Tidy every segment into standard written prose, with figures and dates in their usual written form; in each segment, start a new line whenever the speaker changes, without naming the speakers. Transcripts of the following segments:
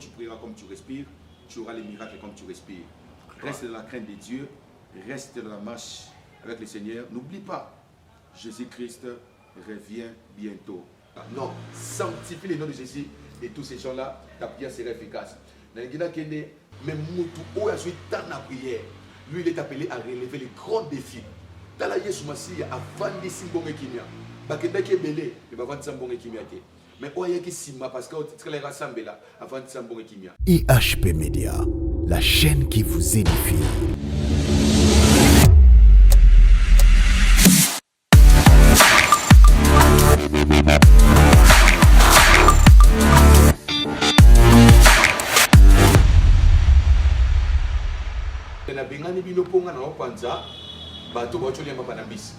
Tu prieras comme tu respires, tu auras les miracles comme tu respires. Reste dans la crainte de Dieu, reste dans la marche avec le Seigneur. N'oublie pas, Jésus-Christ revient bientôt. Non, sanctifie le nom de Jésus et tous ces gens-là, ta prière sera efficace. Même Moutou, où a suivi tant la prière, lui il est appelé à relever les grands défis. Dans la Yesu Massia, avant de s'y bon équimia, Bakenda qui est belé, mais avant de s'y bon équimia. Mais où est-ce que Sima, parce que tu les rassembles là, avant de s'y bon équimia.
IHP Media, la chaîne qui vous édifie.
Bengani bino ponga na opanza bato bacholia mapa na bisi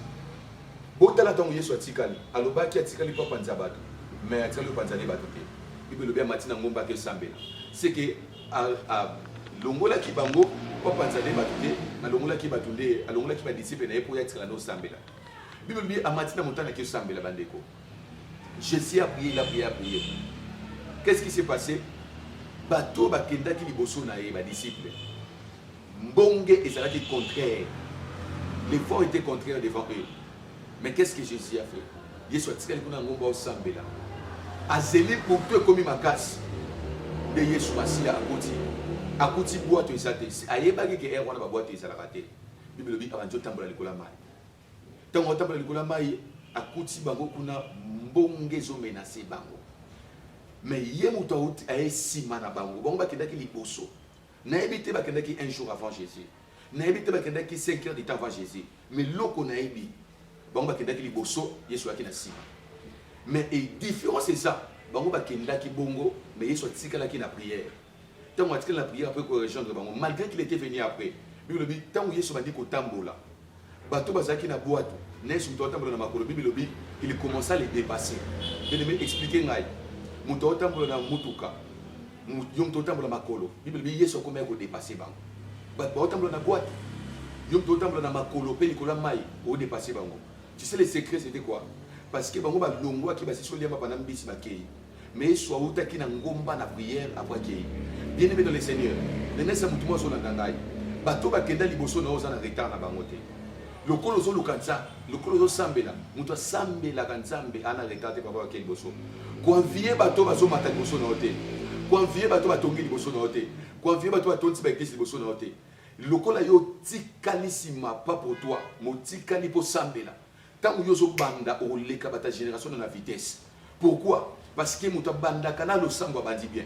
botala tongo Yesu atikali alobaki atikali pa panza bato mais atikali panza ne bato te bible bien matina ngomba ke sambela c'est que longola ki bango pa panza ne bato te na longola ki bato nde alongola ki ba disciple na epo ya tikala no sambela bible bien amatina montana ke sambela bandeko Jésus a prié, il a prié, a prié. Qu'est-ce qui s'est passé? Bato bakenda ki liboso na ye ba disciple Mbonge et ça qui contraire. L'effort était contraire devant eux. Mais qu'est-ce que Jésus a fait? Jésus a dit qu'il y a un ngomba au sambela. Azeli pour toi comme ma casse. De Jésus Massia à côté. À côté boîte et ça te. Aïe bagé que erreur na boîte et ça la raté. Bible dit avant de tambola likola mai. Tant on tambola likola mai à côté bango kuna mbonge zo menacer bango. Mais yé muta out aïe simana bango. Bango ba kenda ki liboso. Naïbité bakendaki un jour avant Jésus. Naïbité bakendaki 5 heures de temps avant Jésus. Mais l'oko naïbi, bango bakendaki liboso, Yesu aki na sima. Mais la différence c'est ça. Bango bakendaki bongo, mais Yesu tikalaki na prière. Tant on la prière après qu'on rejoindre bango, malgré qu'il était venu après. Bible dit tant Yesu bandi ko tambola. Bato bazaki na boîte, Yesu to tambola na makolo. Bible dit il commençait à les dépasser. Je vais expliquer ngai. Muto tambola na mutuka. Yom totambola makolo. Bible dit Yesu comment ko dépasser bango. Ba totambola na boîte. Yom totambola na makolo pe likola mai o dépasser bango. Tu sais le secret c'était quoi? Parce que bango ba longwa ki ba sisoli ma pana mbisi bakei. Mais soit uta ki na ngomba na prière après kei. Bien aimé dans le Seigneur. Nenesa mutu mo so na ndangai. Bato ba kenda liboso na oza na retard na bango te. Lokolo zo lukanza, lokolo zo sambela. Mutu sambela kanzambe ana retard te papa ke liboso. Convier bato bazo mata liboso na ote. Convier bato batongi liboso na ote. Convier bato batongi ba église liboso na ote. Lokola yo tikalisima pas pour toi, mo tikali po sambela. Tant yo zo banda o leka bata génération dans la vitesse. Pourquoi? Parce que muta banda kana lo sangwa bandi bien.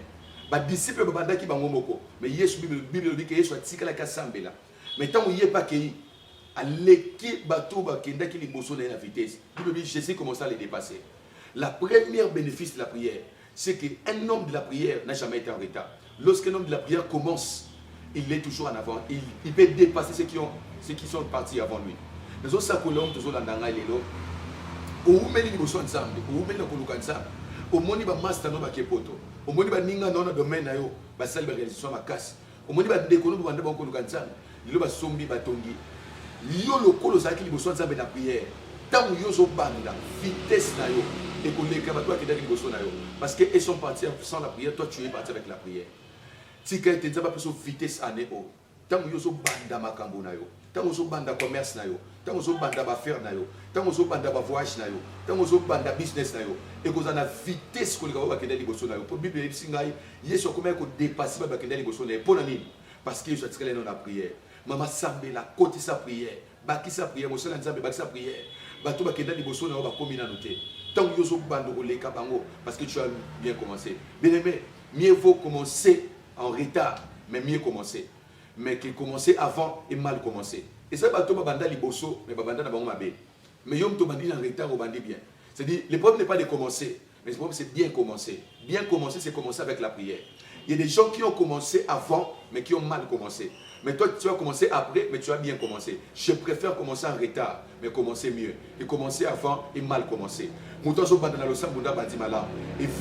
Ba disciple ba banda ki bango moko. Mais Yesu Bible dit que Yesu tikala ka sambela. Mais tant yé pas que aleki bato ba kenda ki liboso na la vitesse. Bible dit Jésus commence à les dépasser. La première bénéfice de la prière, c'est qu'un homme de la prière n'a jamais été en retard. Lorsqu'un homme de la prière commence, il est toujours en avant. Il peut dépasser ceux qui sont partis avant lui. Nous avons ça que l'homme toujours dans l'angle et l'autre. Au moment où nous sommes ensemble, au moment où nous sommes ensemble, au moment où nous sommes master dans le poto, au moment où nous sommes dans le domaine de la salle de réalisation de la casse, au moment où nous sommes dans le domaine de la ensemble, nous sommes sombi batongi. Yo le colo ça qui nous sommes ensemble dans la prière. Tant que nous sommes banda, vitesse na yo. Et qu'on les cabato qui d'ailleurs bosso na yo parce que ils sont partis sans la prière, toi tu es parti avec la prière. Si que tu pas plus vitesse année o tant que yo banda makambo na yo tant que yo banda commerce na yo tant que yo banda ba faire na yo tant que yo banda ba voyage na yo tant que yo banda business na yo et que na vitesse ko lika ba kende bosso na yo pour bible dit ngai yeso comment ko dépasser ba kende bosso na yo pour nani parce que je suis très dans la prière mama sambe la côté sa prière baki sa prière mo sala nzambe baki sa prière bato ba kende bosso na yo ba komi na noter. Tant que vous avez parce que tu as bien commencé. Bien aimé, mieux vaut commencer en retard, mais mieux commencer. Mais qu'il commencer avant et mal commencer. Et ça, c'est banda liboso, mais banda na bango mabe. Mais yom to bandi en retard ou bandi bien. C'est-à-dire, le problème n'est pas de commencer, mais le problème c'est bien commencer. Bien commencer, c'est commencer avec la prière. Il y a des gens qui ont commencé avant, mais qui ont mal commencé. Mais toi, tu vas commencer après, mais tu as bien commencé. Je préfère commencer en retard, mais commencer mieux. Et commencer avant et mal commencer. Et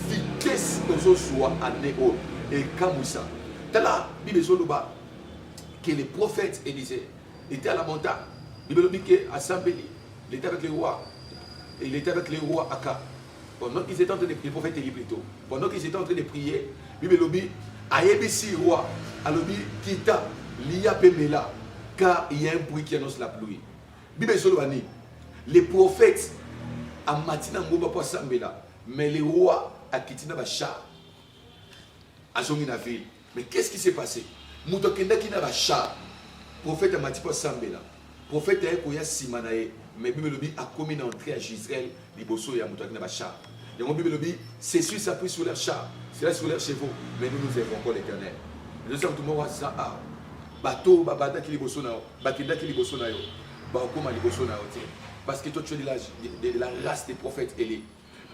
vitesse aux soit en néo. Et Kamoussa. T'as là, Bible Zoluba, que le prophète Élisée était à la montagne. Bible dit qu'à Sambéli, il était avec les rois. Et il était avec les rois Aka. Pendant qu'ils étaient en train de prier, le prophète Élie plutôt. Pendant qu'ils étaient en train de prier, Bible dit Ayebisi roi, alobi kita liya pemela, car il y a un bruit qui annonce la pluie. Bible Solobani, les prophètes à matina ngoba po sambela, mais les rois à kitina ba char. Azongi na ville. Mais qu'est-ce qui s'est passé? Muto kenda kina ba char. Prophète a mati po sambela. Prophète a koya simanae, mais Bible lobi a commis une entrée à Israël, liboso ya muto kina ba char. Et mon Bible lobi, c'est sûr s'appuie sur leur char, c'est là sur leurs chevaux, mais nous nous avons encore l'Éternel. Nous sommes tout le monde à bateau, babada qui liboso na, bakenda qui liboso na yo, bakoma liboso na yo. Parce que toi tu es de la race des prophètes Élie.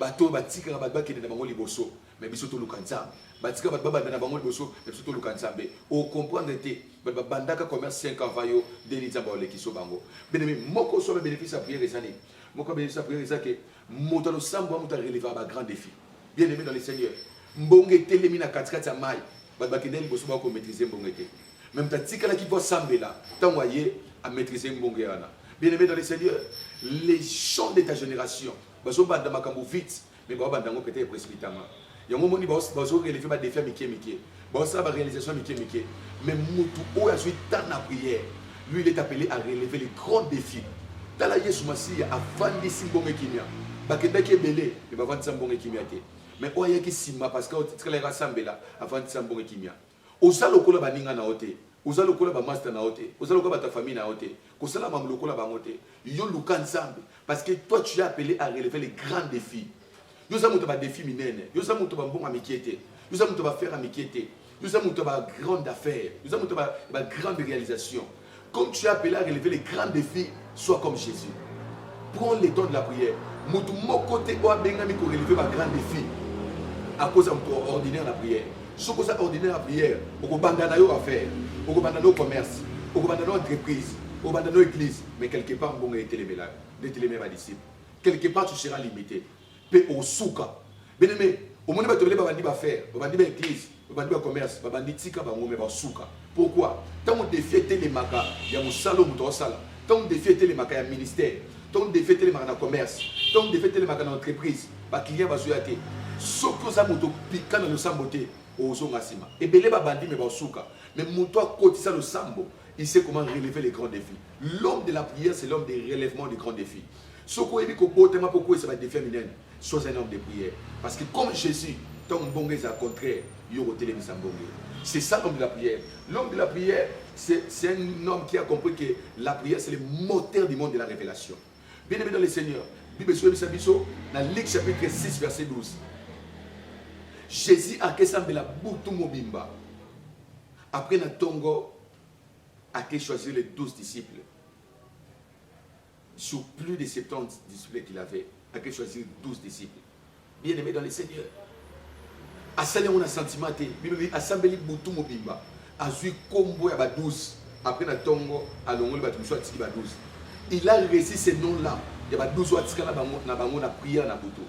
Bateau, batika, babada qui est dans bango liboso, mais bisoto lukanza. Batika, babada dans bango liboso, mais bisoto lukanza. Au comprendre été, babanda commerce 5 ans vayo, denita baole qui so bango. Bien aimé, moko so bénéfice à prière les années. Moko bénéfice à prière les années. Moutalo sambo mouta relever un grand défi. Bien aimé dans les seigneurs. Mbonge telemi na katikati ya mai. Babakende liboso bako maîtriser mbonge te. Même ta tika la qui peut sambela, t'envoyer à maîtriser mbonge yana. Bien aimé dans les seigneurs, les gens de ta génération, baso banda makambo vite, mais ba banda ngo peut-être précipitamment. Yango moni baso relever ba défi mike. Baso ba réalisation mike. Mais mutu o ya suite tant na prière. Lui il est appelé à relever les grands défis. Tala Yesu Masiya avant de simbonge kimia. Bakenda ki belé, mais ba vendre simbonge kimia te. Mais oya ki simba parce que tu la rassemble avant de simbonge kimia. Oza lokola baninga na ote. Oza lokola ba master na ote. Oza lokola ba ta famille na ote. Kosala mam lokola ba ngote. Yo luka ensemble parce que toi tu es appelé à relever les grands défis. Yo za muto ba défi minene. Yo za muto ba mbonga mikiete. Yo za muto ba faire mikiete. Yo za muto ba grande affaire. Yo za muto ba grande réalisation. Comme tu es appelé à relever les grands défis, sois comme Jésus. Prends le temps de la prière. Mutu mo côté o bengami ko relever ba grand défi. À cause de ordinaire la prière. Ce que ça ordinaire la prière, au bandana yo affaire, au bandana commerce, au bandana entreprise, au bandana église, mais quelque part bon été les là, les mes disciples. Quelque part tu seras limité. Pe au souka. Bien aimé, au monde ba tobele ba bandi ba faire, ba bandi ba église, ba bandi ba commerce, ba bandi tika ba ngome ba souka. Pourquoi? Tant on défie les maka, ya musalo muto sala. Tant on défie les maka ya ministère, tant on défie les maka na commerce, tant on défie les maka na entreprise, ba client ba soyate. Soko za muto pika na samboté. Et belé babandi mais basuka. Mais muto a kotisa le sambo, il sait comment relever les grands défis. L'homme de la prière, c'est l'homme des relèvements des grands défis. Soko ebi ko botema pourquoi ça va défier minen. Sois un homme de prière parce que comme Jésus, ton bon est au contraire, yoro télé misambongé. C'est ça l'homme de la prière. L'homme de la prière, c'est un homme qui a compris que la prière c'est le moteur du monde de la révélation. Bien aimé dans le Seigneur, Bible sur Bisabiso, dans Luc chapitre 6 verset 12. Jésus a kesambela butu mobimba. Après na tongo a choisi les 12 disciples. Sur plus de 70 disciples qu'il avait, a choisi 12 disciples. Bien aimé dans le Seigneur. A salé on a sentiment te, Bible dit assemblé butu mobimba. A zui kombo ya ba 12. Après na tongo a longol ba tuso atiki ba 12. Il a réussi ces noms-là. Il y a ba 12 atika na bango na prière na butu.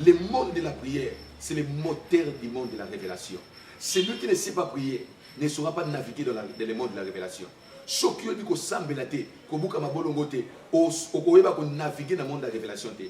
Le monde de la prière, c'est le moteur du monde de la révélation. Celui qui ne sait pas prier ne saura pas naviguer dans le monde de la révélation. Ce qui dit que sambelate, que buka mabolongote, okoyeba ko naviguer dans le monde de la révélation te.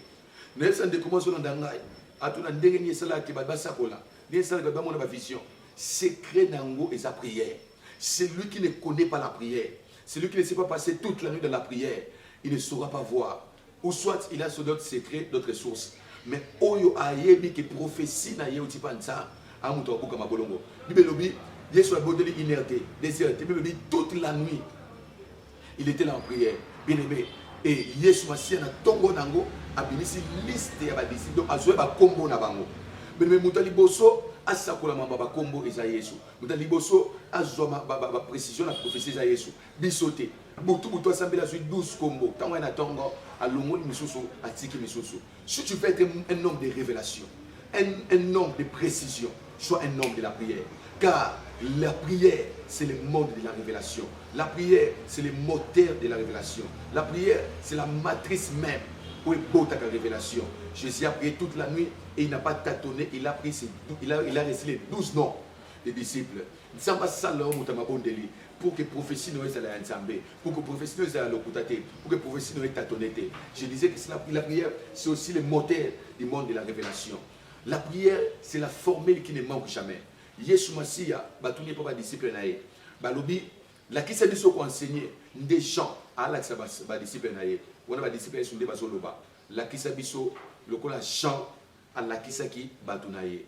Ne sande comment so ndangai, atuna ndenge ni sala ki ba sakola, ni sala ba mona ba vision. Secret nango et sa prière. Celui qui ne connaît pas la prière, celui qui ne sait pas passer toute la nuit dans la prière, il ne saura pas voir. Ou soit il a sur d'autres secrets, d'autres sources. Mais oyo ayebi que prophétie na yeuti panza amuto abuka mabolongo. Bible lobi Yesu a bodeli inerté, déserté. Bible lobi toute la nuit il était là en prière. Bien aimé et Yesu Masiya na tongo nango abinisi liste ya ba disciples donc azwe ba kombo na bango. Bien aimé mutali boso asakola mamba ba kombo eza Yesu. Mutali boso azwa ba précision na prophétie eza Yesu. Bisote butu asambela zui 12 kombo. Tango na tongo alongoli misusu atiki misusu. Si tu veux être un homme de révélation, un homme de précision, sois un homme de la prière. Car la prière, c'est le monde de la révélation. La prière, c'est le moteur de la révélation. La prière, c'est la matrice même où est beau ta révélation. Jésus a prié toute la nuit et il n'a pas tâtonné. Il a récité les 12 noms des disciples. Pour que prophétie ne soit ensemble, pour que prophétie ne soit l'okutate, pour que prophétie ne soit tâtonnée. Je disais que la prière, c'est aussi le moteur du monde de la révélation. La prière, c'est la formule qui ne manque jamais. Yesu Masia, batuni pas disciple nae. Balobi, la qui s'est dit qu'on enseigner des gens à la disciple nae. On a ba disciple sur des basoloba. La qui s'est dit le ko la chant à la qui s'aki batunaye.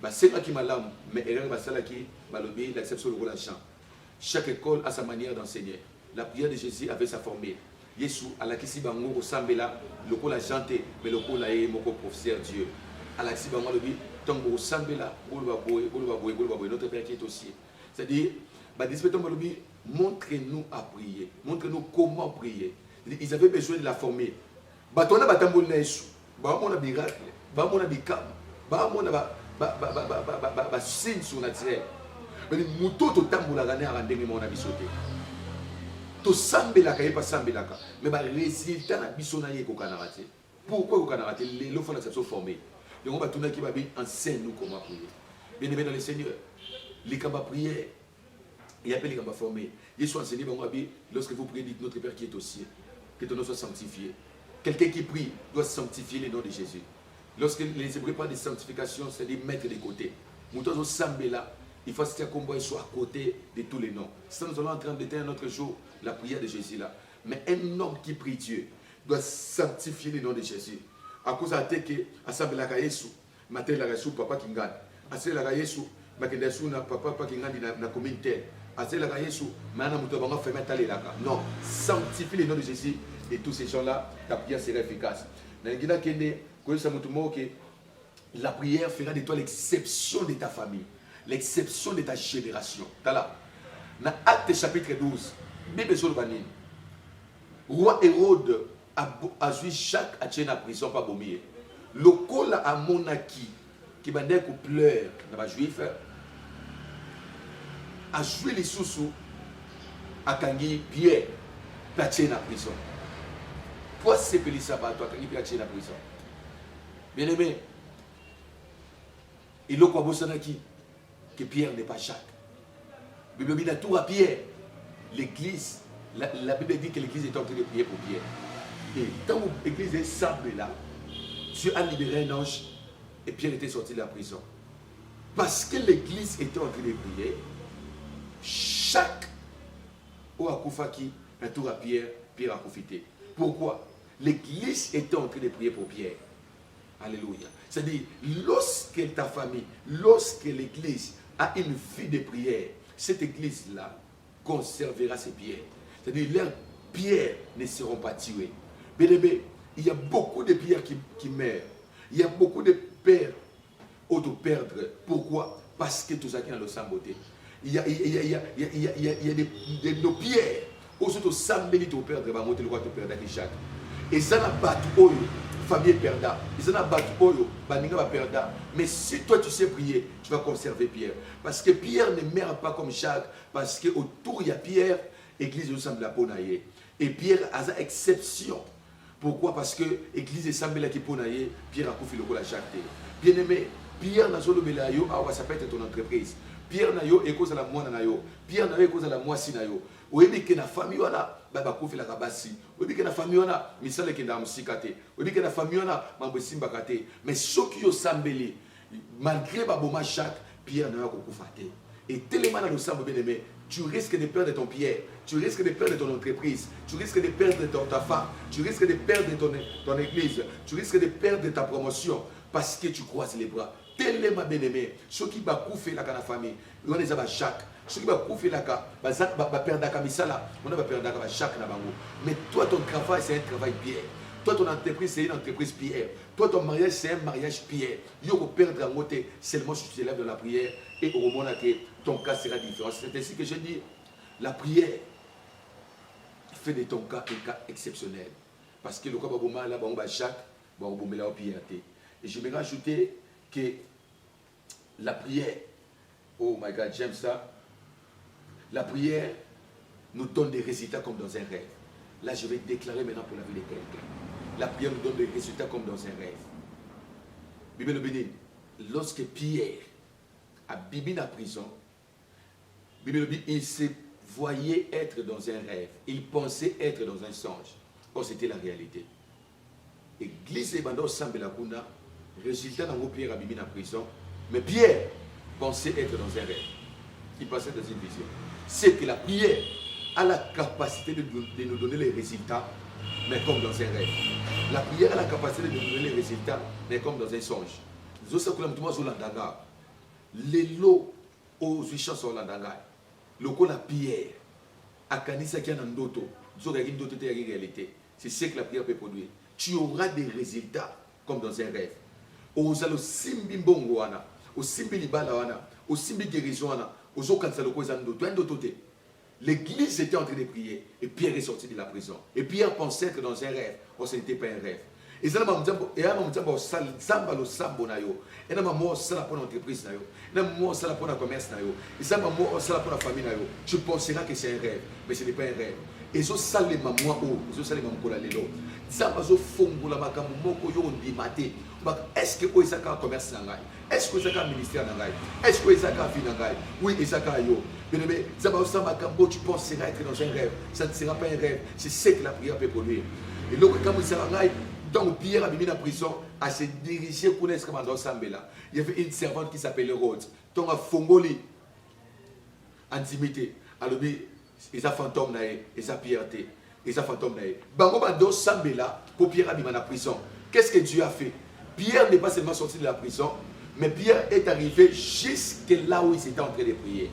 Ba c'est qui malam mais erreur ba sala qui balobi l'acception le ko la chant. Chaque école a sa manière d'enseigner. La prière de Jésus avait sa formule. Yesu à la qui s'y bango au sambela le ko la chanter mais le ko la e moko professeur Dieu. À la qui s'y bango le bi tango sambela notre Père qui est au ciel. C'est-à-dire montrez-nous à prier, montrez-nous comment prier. Ils avaient besoin de la former. Batona batambol nesu, ba mona miracle, ba mona bikam, ba mona ba signe surnaturel. Mais muto to tambola gane arandenge mona bisote. To sambela ka pas sambela ka, mais ba résultat na bisona ye ko kanarate. Pourquoi ko kanarate? Les lots font l'acception formée. Donc on va tourner qui va bien enseigne-nous comment prier. Bien aimé dans le Seigneur, les combats prières, il y a les combats formés. Ils sont enseignés, lorsque vous priez, dites notre Père qui est au ciel, que ton nom soit sanctifié. Quelqu'un qui prie doit sanctifier le nom de Jésus. Lorsque les Hébreux parlent de sanctification, c'est-à-dire mettre de côté. Nous sommes au là, il faut que combat soit à côté de tous les noms. Si nous allons en train d'éteindre un autre jour la prière de Jésus là. Mais un homme qui prie Dieu doit sanctifier le nom de Jésus. À cause de que assemblée la Yesu, matin la Yesu papa qui gagne. Assemblée la Yesu, makende Yesu na papa qui gagne na commune terre. Assemblée la Yesu, maintenant nous devons faire mettre là. Non, sanctifie le nom de Jésus et tous ces gens-là, ta prière sera efficace. Nangina kende ko ça mutumo que la prière fera de toi l'exception de ta famille, l'exception de ta génération. Tala. Dans Actes chapitre 12, Bible sur le banine. Roi Hérode a joué chaque à prison pas bombier. Le col à monaki qui va dire qu'on pleure dans les juifs a joué les sous à Kangi Pierre platché dans la prison. Pourquoi c'est que ça va toi Kangi Pierre platché dans la prison? Bien aimé, il a quoi qui que Pierre n'est pas Jacques. La Bible dit tout à Pierre. L'église, la Bible dit que l'église est en train de prier pour Pierre. Et quand l'église est sable là, Dieu a libéré un ange et Pierre était sorti de la prison. Parce que l'église était en train de prier, chaque Ouakoufaki, un tour à Pierre, Pierre a profité. Pourquoi? L'église était en train de prier pour Pierre. Alléluia. C'est-à-dire, lorsque ta famille, lorsque l'église a une vie de prière, cette église-là conservera ses pierres. C'est-à-dire, leurs pierres ne seront pas tuées. Bien-aimé, il y a beaucoup de pierres qui meurent. Il y a beaucoup de pères auto-perdre. Pourquoi? Parce que tout ça qui est dans le sang beauté. Il y a nos pierres. Aussi, tout ça, mais tu perdre, va monter le roi, tu perdre chaque. Et ça n'a pas tout, famille perdant. Et ça n'a pas tout, baninga va perdre. Mais si toi tu sais prier, tu vas conserver Pierre. Parce que Pierre ne meurt pas comme Jacques. Parce qu'autour il y a Pierre, l'église ressemble à Ponaye. Et Pierre a une exception. Pourquoi? Parce que l'église ressemble à Ponaye, Pierre a confié le rôle à Jacques. Bien aimé, Pierre n'a pas yo, ça peut être ton entreprise. Pierre n'a yo, et cause à la moine na yo. Pierre n'a yo, et cause à la moissine na yo. Ou bien que la famille wana baba kofi la kabasi. Ou bien que la famille wana misale ke na musikate. Ou bien que la famille wana mambo simba kate. Mais ceux qui yo sambeli malgré baboma Jacques, Pierre n'a pas kofate. Et tellement dans le sang bien aimé, tu risques de perdre ton Pierre, tu risques de perdre ton entreprise, tu risques de perdre ta femme, tu risques de perdre ton église, tu risques de perdre ta promotion parce que tu croises les bras. Tellement bien aimé, ceux qui va couper la famille, on les a Jacques. Ceux qui va couper la carte, va perdre la camisala, on va perdre la chaque nabango. Mais toi, ton travail, c'est un travail pierre. Toi, ton entreprise, c'est une entreprise pierre. Toi, ton mariage, c'est un mariage pierre. Il faut perdre en côté seulement si tu te lèves dans la prière et au moment où ton cas sera différent. C'est ainsi que je dis, la prière fait de ton cas un cas exceptionnel. Parce que le cas va là, on va chaque, on va la prière. Et je vais rajouter que la prière, oh my God, j'aime ça. La prière nous donne des résultats comme dans un rêve. Là, je vais déclarer maintenant pour la vie de quelqu'un. La prière nous donne des résultats comme dans un rêve. Bible le bénit. Lorsque Pierre a bibi dans la prison, Bible le bénit, il se voyait être dans un rêve. Il pensait être dans un songe. Or, c'était la réalité. Église et bandit semble la kuna. Résultat dans Pierre a bibi dans la prison. Mais Pierre, pensait être dans un rêve. Il pensait dans une vision. C'est que la prière a la capacité de nous donner les résultats, mais comme dans un rêve. La prière a la capacité de nous donner les résultats, mais comme dans un songe. Les lots aux chansons landanga. Le coup la prière. À Kanisa qui a un doto. Réalité. C'est ce que la prière peut produire. Tu auras des résultats comme dans un rêve. Ozalo simbi mbongo wana, o simbi libala wana, o simbi guérison wana, ozo kansalo ko ezando tote. L'église était en train de prier et Pierre est sorti de la prison. Et Pierre pensait que dans un rêve, ce n'était pas un rêve. Et ça m'a dit samba lo sambo na yo. Et na mamo sala pour l'entreprise na yo. Na mamo sala pour le commerce na yo. Et ça mamo sala pour la famille na yo. Tu penseras que c'est un rêve, mais ce n'est pas un rêve. Et zo sale mamoa o, zo sale mamokola lelo. Zamba zo fongola makambo moko yo ndimate. Est-ce que vous avez un commerce? Est-ce que vous avez un ministère? Est-ce que vous avez un vie? Oui, vous avez un yo. Bien aimé, tu penseras être dans un rêve. Ça ne sera pas un rêve. C'est ce que la prière peut produire. Et donc, quand vous avez donc Pierre a mis en prison à se diriger pour l'Est comme dans Sambela. Il y avait une servante qui s'appelait Rhodes. Donc, à Fongoli, intimité. Alors, il y a fantôme, il y a Pierre, il y a fantôme. Bango dans Sambela, pour Pierre a mis en prison. Qu'est-ce que Dieu a fait? Pierre n'est pas seulement sorti de la prison, mais Pierre est arrivé jusque là où il s'était en train de prier.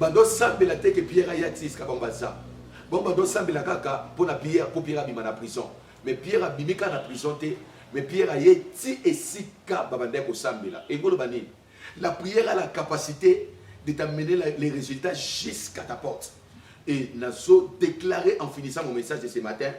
Bando Sambela te que Pierre a yatis kabambaza. Bon bando Sambela kaka pour Pierre a mis en prison. Mais Pierre a mis en prison mais Pierre a yeti et sika babande ko Sambela. Et la prière a la capacité de t'amener les résultats jusqu'à ta porte. Et Nazo déclaré en finissant mon message de ce matin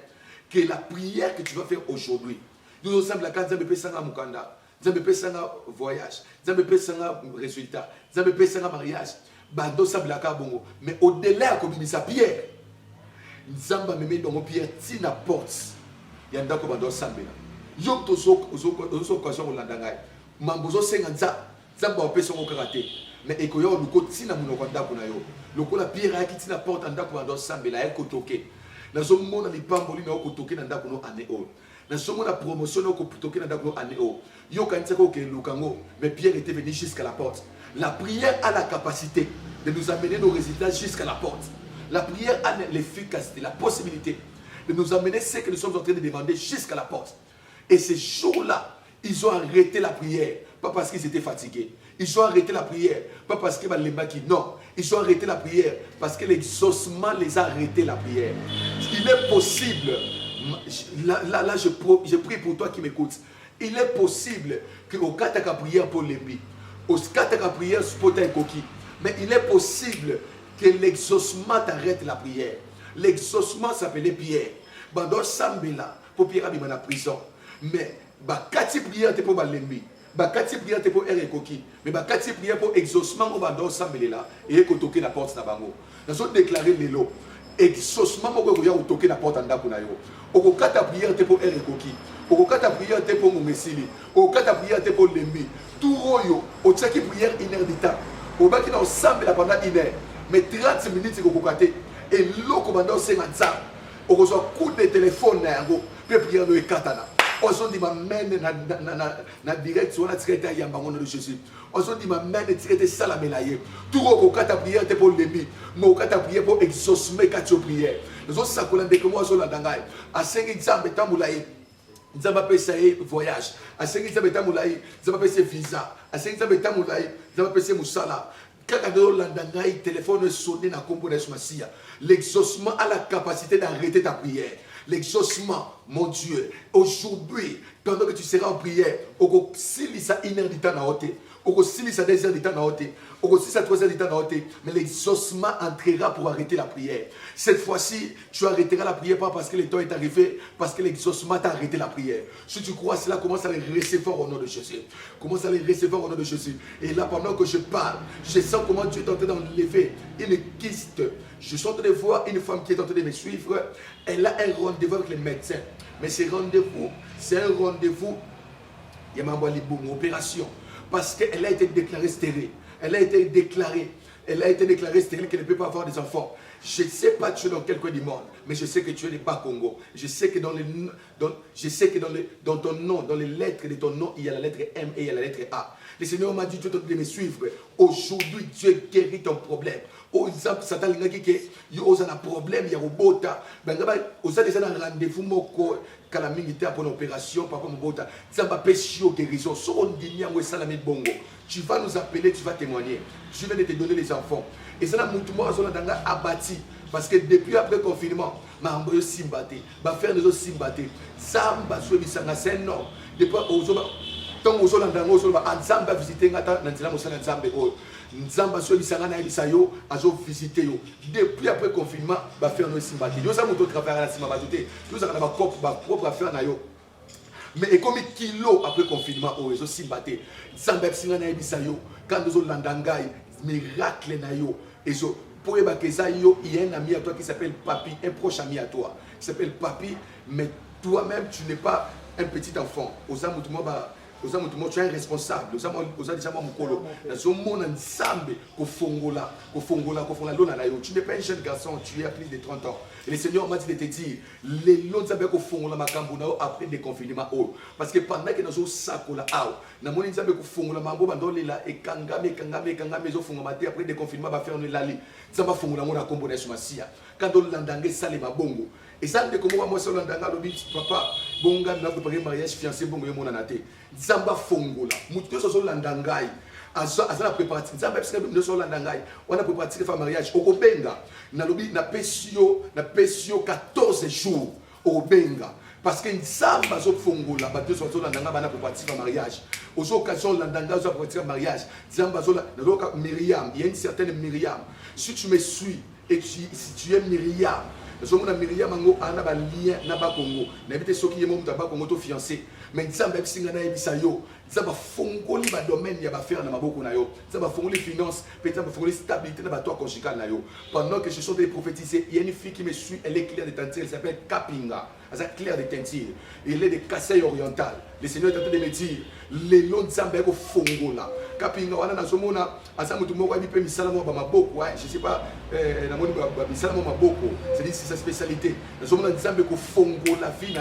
que la prière que tu vas faire aujourd'hui, nous ensemble la carte Sanga Mukanda, Zambé Sanga voyage, Zambé Sanga résultat, Zambé Sanga mariage, Bando Sablaka Bongo. Mais au-delà de sa pierre, Zamba me met dans mon pierre, tina porte. Yandako Bando Sambela. Yom Tozo occasion au Landangai. Mambozo Senganza, Zamba opé son karaté. Mais Ekoyo, le côté tina Munokanda Kunayo. Le côté la pierre qui tina porte en Dako Bando Sambela, elle kotoke. Dans ce monde, les pamboli n'a kotoke dans Dako no anéo. Dans ce monde, la promotion n'a kotoke dans Dako no anéo. Yo Kantako ke Lukango, mais Pierre était venu jusqu'à la porte. La prière a la capacité de nous amener nos résultats jusqu'à la porte. La prière a l'efficacité, la possibilité de nous amener ce que nous sommes en train de demander jusqu'à la porte. Et ces jours-là, ils ont arrêté la prière, pas parce qu'ils étaient fatigués. Ils ont arrêté la prière, pas parce que non. Ils ont arrêté la prière parce que l'exaucement les a arrêté la prière. Il est possible, là je prie pour toi qui m'écoutes. Il est possible que au cas de la prière pour l'ennemi, au cas de la prière pour ta coquille, mais il est possible que l'exaucement t'arrête la prière. L'exaucement s'appelait Pierre. Bando Sambela pour Pierre abîmer la prison. Mais bakati prière te pour l'ennemi. Bakati prière te pour erre coquille. Mais bakati prière pour exaucement au Bando Sambela et que toquer la porte na bango. Nous avons déclaré les lots. Exaucement au goya ou toquer la porte en dakunayo. Au cas de prière te pour erre coquille. Au cas de prière te pour Mumesili. Au cas de prière te pour l'ennemi. Tout royo. Au tchaki prière inédita. Au bas qui n'a Sambela pendant une heure. Mais 30 minutes c'est kokate. Et l'eau Bando Senganza. Au reçoit coup de téléphone na yango. Puis prière no ekatana. On dit ma mène na direct sur la traité à Yambangon de Jésus. On dit ma mène traité salamelaye. Tout au cas de prière pour l'ennemi. Mais au cas de prière pour exaucement quand tu prières. Nous avons ça qu'on a déclaré sur la dangaï. À 5 examens tamulaye. Nous avons appelé voyage. À 5 examens tamulaye. Nous avons appelé visa. À 5 examens tamulaye. Nous avons appelé moussala. Quand le téléphone sonne dans le combo de Somasia, l'exaucement a la capacité d'arrêter ta prière. L'exaucement, mon Dieu, aujourd'hui, pendant que tu seras en prière, au silisa inédita na hote, au silisa déserdita na hote, au silisa troisième na hote, mais l'exaucement entrera pour arrêter la prière. Cette fois-ci, tu arrêteras la prière pas parce que le temps est arrivé, parce que l'exaucement t'a arrêté la prière. Si tu crois cela, commence à les recevoir au nom de Jésus. Commence à les recevoir au nom de Jésus. Et là, pendant que je parle, je sens comment Dieu est en train d'enlever une kyste. Je suis en train de voir une femme qui est en train de me suivre. Elle a un rendez-vous avec les médecins. Mais ce rendez-vous, c'est un rendez-vous, il y a une opération. Parce qu'elle a été déclarée stérile. Elle a été déclarée stérile qu'elle ne peut pas avoir des enfants. Je ne sais pas tu es dans quel coin du monde, mais je sais que tu es le Bas-Congo. Je sais que dans ton nom, dans les lettres de ton nom, il y a la lettre M et il y a la lettre A. Le Seigneur m'a dit, tu es en train de me suivre. Aujourd'hui, Dieu guérit ton problème. Aux exemple, Satan l'a dit que vous avez un problème, il y a un bota. Vous avez déjà un rendez-vous quand la militaire pour l'opération, papa mon bota. Ça va pêcher au guérison. Si on dit bongo, tu vas nous appeler, tu vas témoigner. Je vais te donner les enfants. Et ça, nous abattu. Parce que depuis après le confinement, je suis simbaté. Je vais faire des autres simbaté. Ça, c'est un homme. Depuis, tant que vous avez visité depuis après le confinement, je vais faire nos simbaté. Nous avons travaillé à la simbaté. Nous avons propre affaire. Mais comme kilo après le confinement, nous avons simbaté. Quand nous avons miracle, pour il y a un ami à toi qui s'appelle Papi, un proche ami à toi qui s'appelle Papi, mais toi-même tu n'es pas un petit enfant. Tu es un responsable. Tu n'es pas un jeune garçon, tu es à plus de 30 ans. Et le Seigneur m'a dit de te dire, les lots de après des confinements. Parce que pendant que nous sommes après des confinements, quand on et ça, comment moi, papa, bonga, n'a préparé mariage, fiancé, bongo, mon anaté. Zamba fongola, moutou, so landangai. Azala préparatif, Zamba, nous sommes landangai. On a préparé le mariage. Au Benga, na lobi, na pesio 14 jours. Au Benga. Parce que Zamba, so fongola, bateau, so landanga, on a préparé le mariage. Aux occasions, landanga, on a préparé le mariage. Zamba, so Myriam, il y a une certaine Myriam. Si tu me suis, et si tu es Myriam, je suis Myriam Ango, Anna Balia, Naba Congo. N'habite ceux qui est Tabac Congo fiancé. Mais Zamba Singana et Bisayo, Zaba Fongoli, ma domaine, il y a faire dans ma boko nayo. Zaba Fongoli finance, peut-être Fongoli stabilité dans ma toit conjugal nayo. Pendant que je suis en train de prophétiser, il y a une fille qui me suit, elle est claire de tentille, elle s'appelle Kapinga. Elle est claire de tentille. Elle est de Kassai oriental. Le Seigneur est en train de me dire, les longs Zamba au Fongola. Kapinga, on a dans ce monde, à ça, je ne sais pas, c'est sa spécialité. Nous sommes dans Zambé qui fongo la vie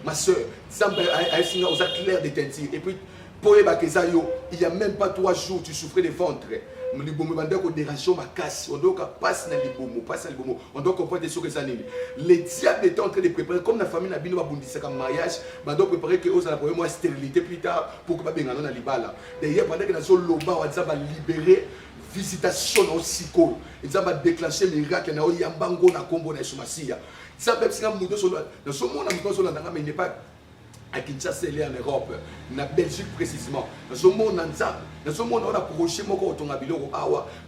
ma soeur. Zambé a clair de teinture. Et puis, pour il n'y a même pas 3 jours, tu souffrais de ventre. On doit passer dans les boumous, on doit comprendre des choses que ça n'est. Les diables étaient en train de préparer, comme la famille n'a pas de mariage, on doit préparer que vous allez avoir stérilité plus tard pour que vous ayez un libala. D'ailleurs, pendant que nous avons libéré visitation au psycho, ils ont déclenché le miracle, ils ont yambango na combo na shumasia. Ça même si nous sommes mais il n'est pas à Kinshasa et en Europe, en Belgique précisément. Dans ce monde, on a projeté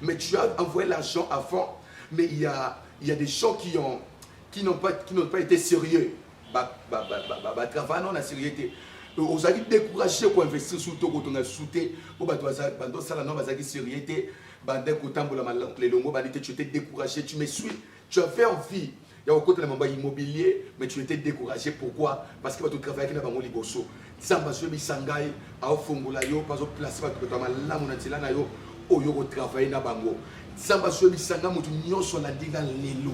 mais tu as envoyé l'argent avant, mais il y a des gens qui n'ont pas été sérieux. Travail non la sérieuxité. Vous avez découragé pour investir sur tout quand on a sauté pour bando ça la non bazaki sérieuxité bandé kotambola les longo bandité tu étais découragé tu me suis tu avais envie il y a beaucoup de membres immobilier mais tu étais découragé pourquoi parce que tu travailles avec bango liboso samba so bisangai a fongola yo pas au placer ba to mala monatila na yo oyo travailler na bango samba so bisanga mutu nyonso na dinga lelo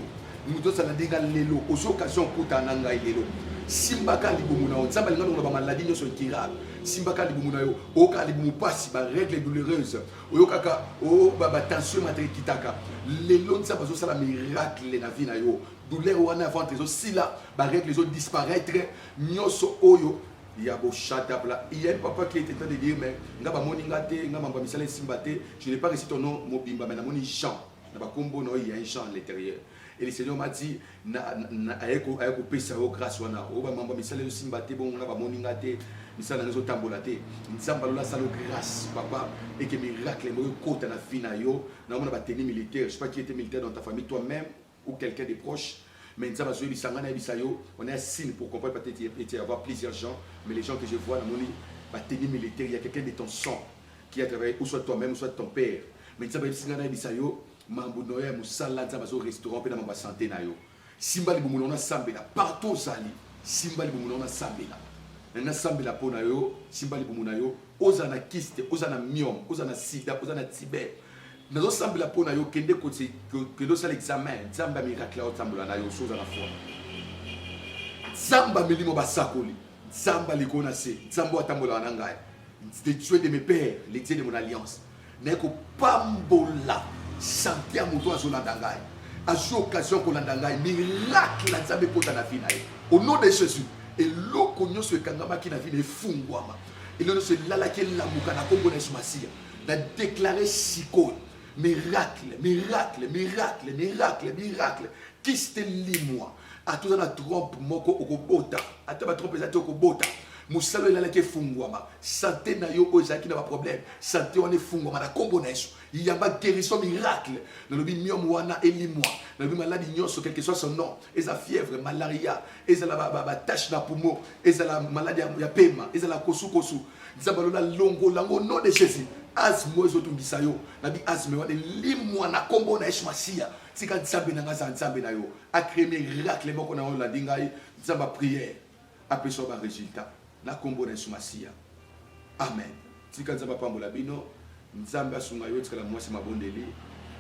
mutu ça na dinga lelo aux occasions kuta nanga lelo Simbaka libumuna on samba linga ba maladie nyonso incurable simbaka libumuna yo oka libumu pasi ba règle douloureuse oyokaka o ba tension matérielle kitaka lelo nsa bazo sala miracle na vie na yo douleur wana ventre zo sila ba règle zo disparaître nyonso oyo ya bo shut up là il y a un papa qui était en train de dire mais ngaba moninga te ngaba mba misala simbate je n'ai pas réussi ton nom mobimba mais na moni Jean na ba kombo no il y a un Jean à l'intérieur. Et le Seigneur m'a dit, ayeko pesa o grâce wana. O ba mamba misala yo simbate bon nga ba moninga te, misala nga zo tambola te. Nzamba lola salo grâce papa et que miracle mo kota na vie na yo, na mona ba tenue militaire, je sais pas qui était militaire dans ta famille toi-même ou quelqu'un de proche. Mais nzamba zo bisanga na bisayo, on est un signe pour comprendre peut-être il y avoir plusieurs gens, mais les gens que je vois na moni ba tenue militaire, il y a quelqu'un de ton sang qui a travaillé ou soit toi-même ou soit ton père. Mais nzamba bisanga na bisayo mambo noya musala nzamba zo restaurant pe na mamba santé na yo simba libumuna na sambela partout sali simba libumuna na sambela na sambela pona yo simba libumuna yo oza na kyste oza na myome oza na sida oza na tibet na zo sambela pona yo kende ko que do sala examen nzamba miracle o tambola na yo soza na foi nzamba milimo basakoli nzamba likona se nzamba atambola na ngai le Dieu de mes pères, le Dieu de mon alliance. Neko pambola, santé à mouton à Zolandangai. À cette occasion qu'on a miracle la Nzambe kota na vie na ye. Au nom de Jésus. Et l'eau se kangama qui na vie ne fungwama. Et l'eau se lalake la mukana kombo na sumasia. Na déclaré siko. Miracle, miracle, miracle, miracle, miracle. Qui c'était moi? A tout na trompe moko okobota. A tout na trompe za okobota. Musalo lalake fungwama. Santé na yo ozaki na ba problème. Santé on est fungwama na kombo na Yesu. Il y a pas guérison miracle. Dans le miom wana elimwa. Dans le maladie nyonso quel que soit son nom. Et la fièvre, malaria, et la tache na poumon, et la maladie ya pema, et la kosu kosu. Nzabalola longo lango nom de Jésus. Asmo ezotungisa yo. Nabi asme wana limwa na kombo na Yesu Masia. Sika nzambe na ngaza nzambe na yo. A créer miracle moko na la dingai. Nzamba prière. Après ça ba résultat. Na kombo na Yesu Masia. Amen. Sika nzamba pambola bino. Nzambe asunga yo tsala mwasi mabondeli.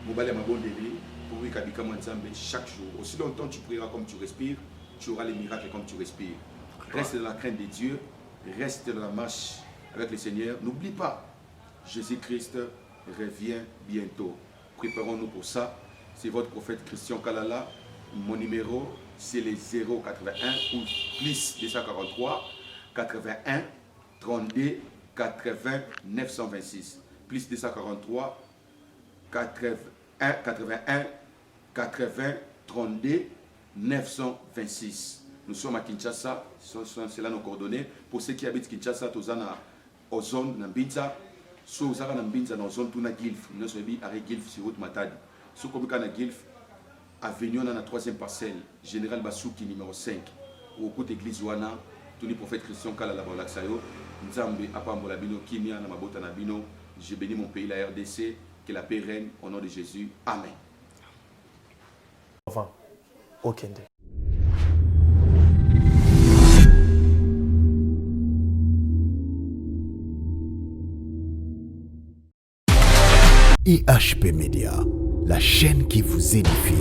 Mobale mabondeli. Pour lui kabika Nzambe chaque jour. Aussi longtemps tu prieras comme tu respires, tu auras les miracles comme tu respires. Reste dans la crainte de Dieu. Reste dans la marche avec le Seigneur. N'oublie pas, Jésus-Christ revient bientôt. Préparons-nous pour ça. C'est votre prophète Christian Kalala. Mon numéro, c'est le 081 ou plus 243 81 32 80 926. Plus 243 81 80 32 926. Nous sommes à Kinshasa. C'est là nos coordonnées. Pour ceux qui habitent Kinshasa, tous en zone Nambinza. Si vous avez Nambinza dans zone Tuna Gilf, nous sommes à Gilf sur route Matadi. Si vous avez Gilf, avenue dans la 3e parcelle, Général Basouki numéro 5. Au côté église Wana, tous les prophètes Christian Kalala Balaksayo, Nzambe Apambola Bino, Kimia Namabota Nabino. Je bénis mon pays, la RDC, que la paix règne au nom de Jésus. Amen.
Enfin, Okende.
IHP Media, la chaîne qui vous édifie.